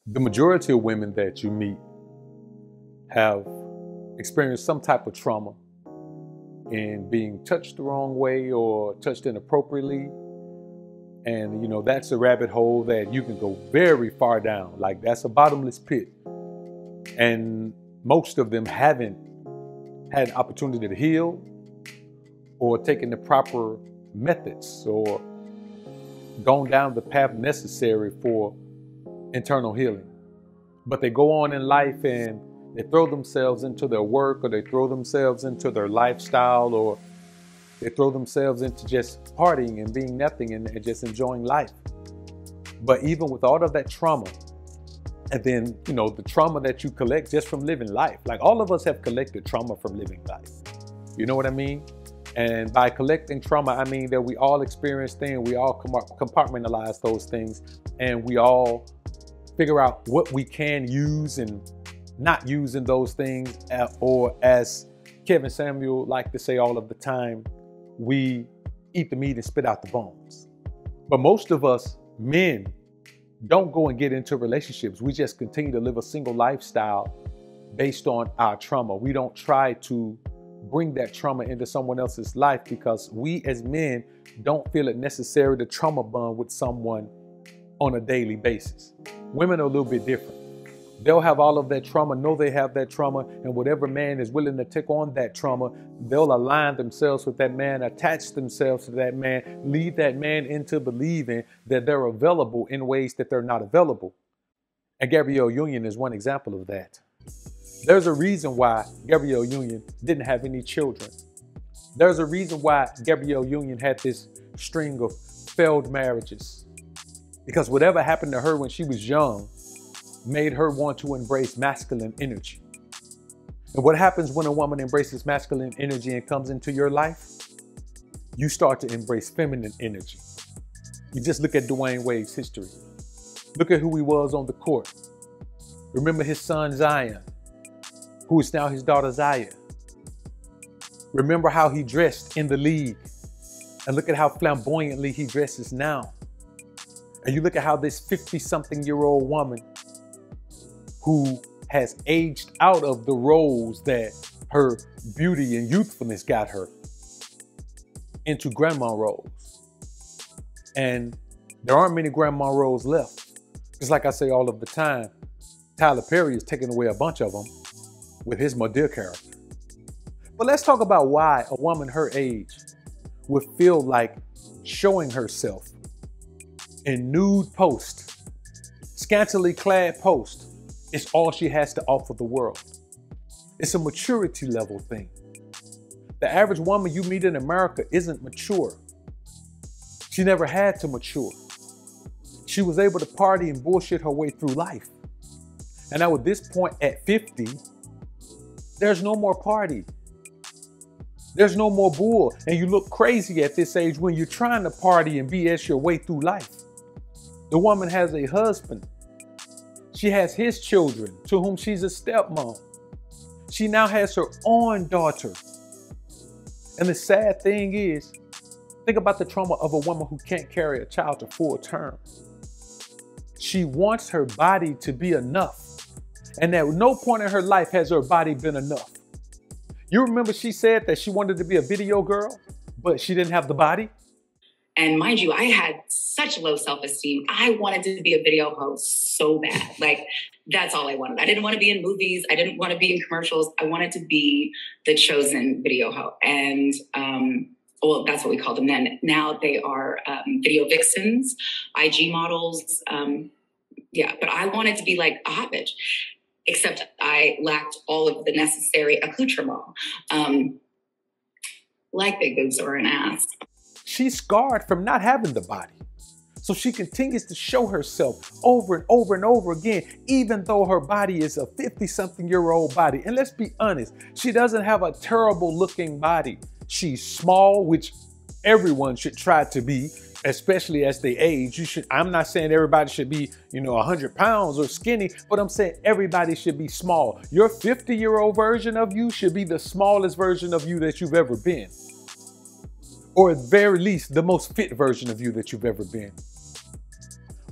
The majority of women that you meet have experienced some type of trauma in being touched the wrong way or touched inappropriately. And you know, that's a rabbit hole that you can go very far down. Like, that's a bottomless pit. And most of them haven't had an opportunity to heal or taken the proper methods or gone down the path necessary for internal healing. But they go on in life and they throw themselves into their work, or they throw themselves into their lifestyle, or they throw themselves into just partying and being nothing and just enjoying life. But even with all of that trauma, and then, you know, the trauma that you collect just from living life, like all of us have collected trauma from living life. You know what I mean? And by collecting trauma, I mean that we all experience things, we all compartmentalize those things, and we all figure out what we can use and not use in those things, or as Kevin Samuel liked to say all of the time, we eat the meat and spit out the bones. But most of us men don't go and get into relationships. We just continue to live a single lifestyle based on our trauma. We don't try to bring that trauma into someone else's life because we as men don't feel it necessary to trauma bond with someone on a daily basis. Women are a little bit different. They'll have all of that trauma, know they have that trauma, and whatever man is willing to take on that trauma, they'll align themselves with that man, attach themselves to that man, lead that man into believing that they're available in ways that they're not available. And Gabrielle Union is one example of that. There's a reason why Gabrielle Union didn't have any children. There's a reason why Gabrielle Union had this string of failed marriages. Because whatever happened to her when she was young made her want to embrace masculine energy. And what happens when a woman embraces masculine energy and comes into your life? You start to embrace feminine energy. You just look at Dwayne Wade's history. Look at who he was on the court. Remember his son Zion, who is now his daughter Zaya. Remember how he dressed in the league. And look at how flamboyantly he dresses now. And you look at how this 50-something-year-old woman who has aged out of the roles that her beauty and youthfulness got her into grandma roles. And there aren't many grandma roles left. Just like I say all of the time, Tyler Perry is taking away a bunch of them with his Madea character. But let's talk about why a woman her age would feel like showing herself in nude post, scantily clad post, is all she has to offer the world. It's a maturity level thing. The average woman you meet in America isn't mature. She never had to mature. She was able to party and bullshit her way through life. And now at this point at 50, there's no more party. There's no more bull. And you look crazy at this age when you're trying to party and BS your way through life. The woman has a husband. She has his children, to whom she's a stepmom. She now has her own daughter. And the sad thing is, think about the trauma of a woman who can't carry a child to full term. She wants her body to be enough. And at no point in her life has her body been enough. You remember she said that she wanted to be a video girl, but she didn't have the body? And mind you, I had such low self-esteem. I wanted to be a video host so bad. Like, that's all I wanted. I didn't want to be in movies. I didn't want to be in commercials. I wanted to be the chosen video host. And, well, that's what we called them then. Now they are video vixens, IG models. Yeah, but I wanted to be like a hot bitch, except I lacked all of the necessary accoutrement, like big boobs or an ass. She's scarred from not having the body. So she continues to show herself over and over and over again, even though her body is a 50-something-year-old body. And let's be honest, she doesn't have a terrible looking body. She's small, which everyone should try to be, especially as they age. I'm not saying everybody should be, 100 pounds or skinny, but I'm saying everybody should be small. Your 50-year-old version of you should be the smallest version of you that you've ever been. Or at the very least, the most fit version of you that you've ever been.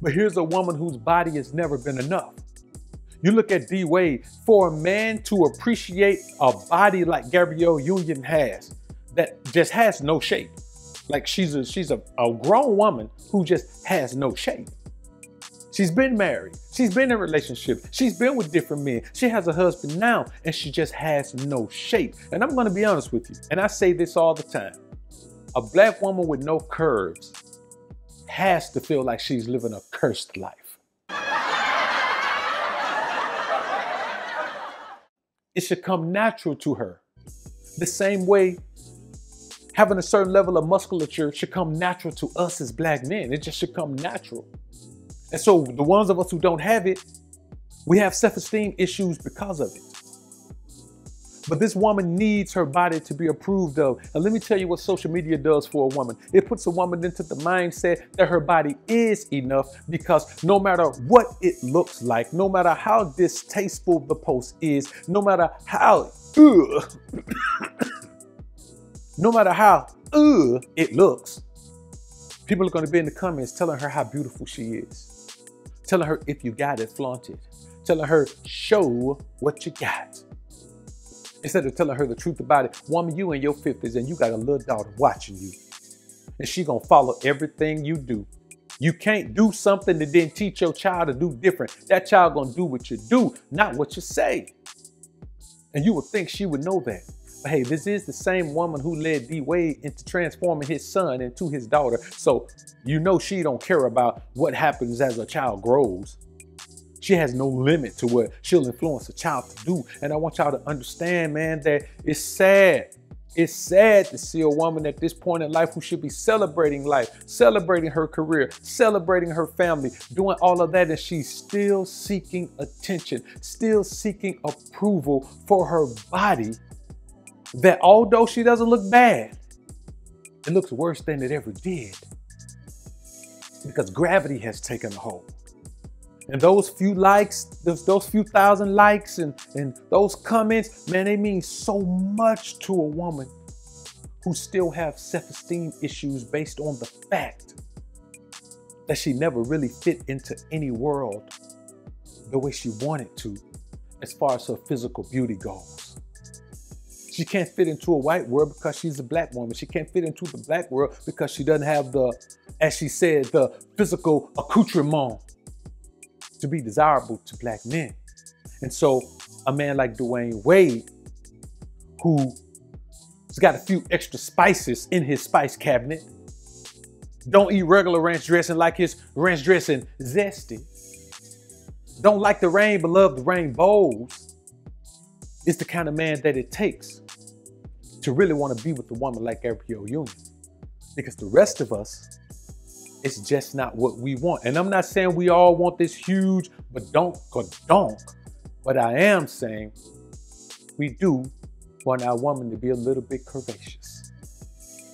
But here's a woman whose body has never been enough. You look at D Wade, for a man to appreciate a body like Gabrielle Union has, that just has no shape. Like she's a grown woman who just has no shape. She's been married. She's been in a relationship. She's been with different men. She has a husband now, and she just has no shape. And I'm going to be honest with you, and I say this all the time. A black woman with no curves has to feel like she's living a cursed life. It should come natural to her. The same way having a certain level of musculature should come natural to us as black men. It just should come natural. And so the ones of us who don't have it, we have self-esteem issues because of it. But this woman needs her body to be approved of. And let me tell you what social media does for a woman. It puts a woman into the mindset that her body is enough, because no matter what it looks like, no matter how distasteful the post is, no matter how no matter how it looks, people are going to be in the comments telling her how beautiful she is. Telling her, if you got it, flaunt it. Telling her, show what you got. Instead of telling her the truth about it. Woman, you in your 50s and you got a little daughter watching you. And she gonna follow everything you do. You can't do something that then teach your child to do different. That child gonna do what you do, not what you say. And you would think she would know that. But hey, this is the same woman who led D Wade into transforming his son into his daughter. So you know she don't care about what happens as a child grows. She has no limit to what she'll influence a child to do. And I want y'all to understand, man, that it's sad. It's sad to see a woman at this point in life who should be celebrating life, celebrating her career, celebrating her family, doing all of that, and she's still seeking attention, still seeking approval for her body, that although she doesn't look bad, it looks worse than it ever did, because gravity has taken a hold. And those few likes, those few thousand likes and those comments, man, they mean so much to a woman who still have self-esteem issues based on the fact that she never really fit into any world the way she wanted to, as far as her physical beauty goes. She can't fit into a white world because she's a black woman. She can't fit into the black world because she doesn't have the, as she said, the physical accoutrement to be desirable to black men. And so a man like Dwayne Wade, who's got a few extra spices in his spice cabinet, don't eat regular ranch dressing like his ranch dressing zesty, don't like the rain but love the rainbows, is the kind of man that it takes to really want to be with a woman like Gabrielle Union. Because the rest of us, it's just not what we want. And I'm not saying we all want this huge badonk, but I am saying we do want our woman to be a little bit curvaceous.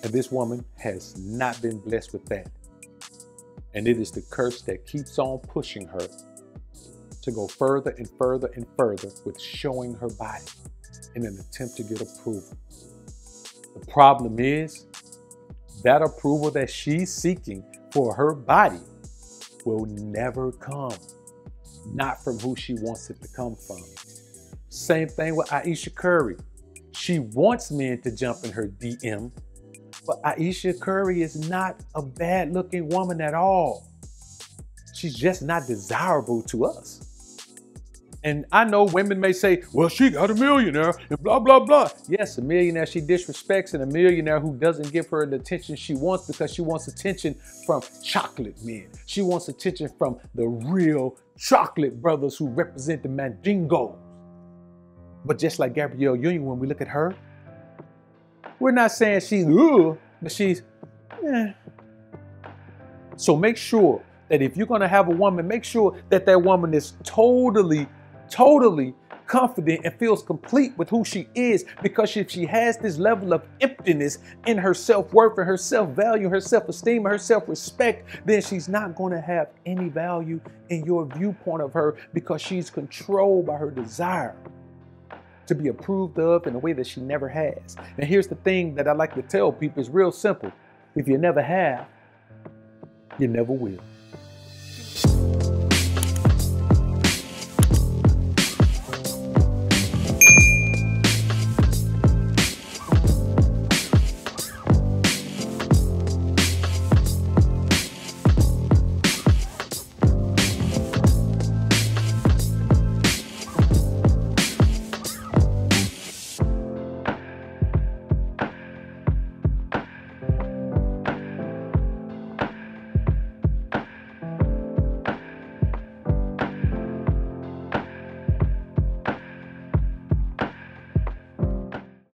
And this woman has not been blessed with that. And it is the curse that keeps on pushing her to go further and further and further with showing her body in an attempt to get approval. The problem is that approval that she's seeking for her body will never come, not from who she wants it to come from. Same thing with Ayesha Curry. She wants men to jump in her DM, but Ayesha Curry is not a bad looking woman at all. She's just not desirable to us. And I know women may say, well, she got a millionaire and blah, blah, blah. Yes, a millionaire she disrespects, and a millionaire who doesn't give her the attention she wants because she wants attention from chocolate men. She wants attention from the real chocolate brothers who represent the Mandingos. But just like Gabrielle Union, when we look at her, we're not saying she's, but she's, eh. So make sure that if you're going to have a woman, make sure that that woman is totally confident and feels complete with who she is, because if she has this level of emptiness in her self-worth and her self-value, her self-esteem, her self-respect, then she's not going to have any value in your viewpoint of her, because she's controlled by her desire to be approved of in a way that she never has. And here's the thing that I like to tell people, it's real simple. If you never have, you never will.